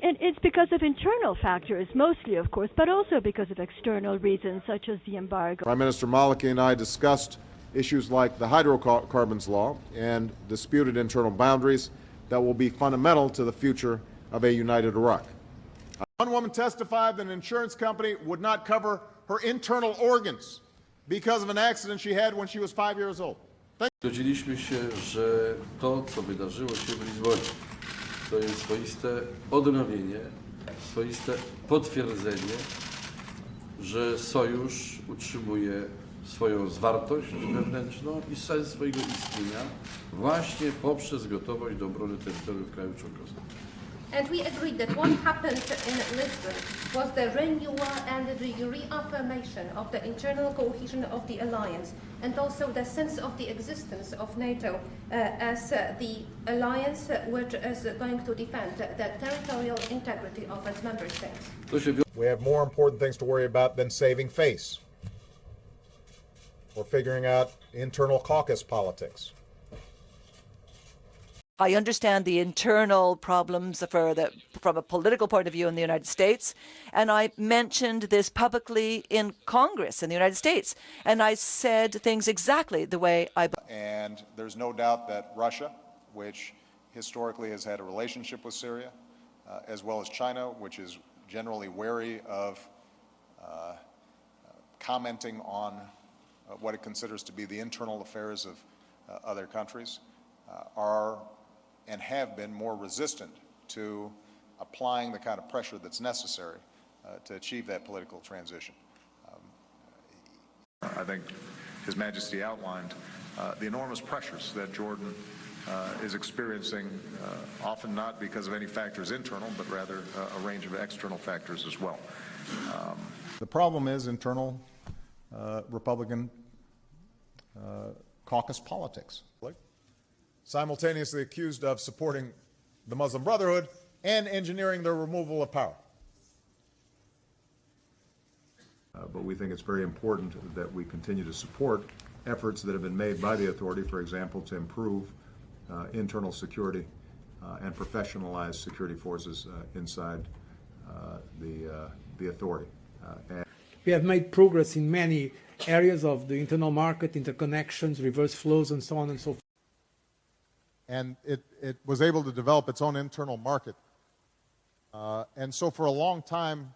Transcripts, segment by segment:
And it's because of internal factors, mostly, of course, but also because of external reasons, such as the embargo. Prime Minister Maliki and I discussed issues like the hydrocarbons law and disputed internal boundaries that will be fundamental to the future of a united Iraq. One woman testified that an insurance company would not cover her internal organs because of an accident she had when she was 5 years old. Zgodziliśmy się, że to, co wydarzyło się w Lizbonie, to jest swoiste odnowienie, swoiste potwierdzenie, że Sojusz utrzymuje swoją zwartość wewnętrzną i sens swojego istnienia właśnie poprzez gotowość do obrony terytoriów krajów członkowskich. And we agreed that what happened in Lisbon was the renewal and the reaffirmation of the internal cohesion of the alliance, and also the sense of the existence of NATO as the alliance which is going to defend the territorial integrity of its member states. We have more important things to worry about than saving face or figuring out internal caucus politics. I understand the internal problems from a political point of view in the United States, and I mentioned this publicly in Congress in the United States, and I said things exactly the way I... And there's no doubt that Russia, which historically has had a relationship with Syria, as well as China, which is generally wary of commenting on what it considers to be the internal affairs of other countries, are and have been more resistant to applying the kind of pressure that's necessary to achieve that political transition. I think His Majesty outlined the enormous pressures that Jordan is experiencing, often not because of any factors internal, but rather a range of external factors as well. The problem is internal Republican caucus politics. Simultaneously accused of supporting the Muslim Brotherhood and engineering their removal of power. But we think it's very important that we continue to support efforts that have been made by the authority, for example, to improve internal security and professionalize security forces inside the authority. We have made progress in many areas of the internal market, interconnections, reverse flows, and so on and so forth. And it was able to develop its own internal market. And so for a long time,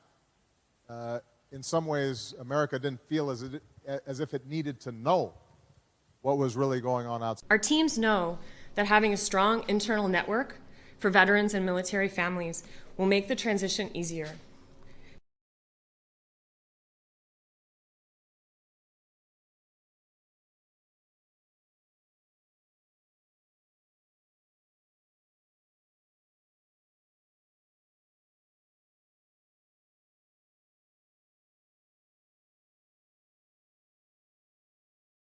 in some ways, America didn't feel as if it needed to know what was really going on outside. Our teams know that having a strong internal network for veterans and military families will make the transition easier.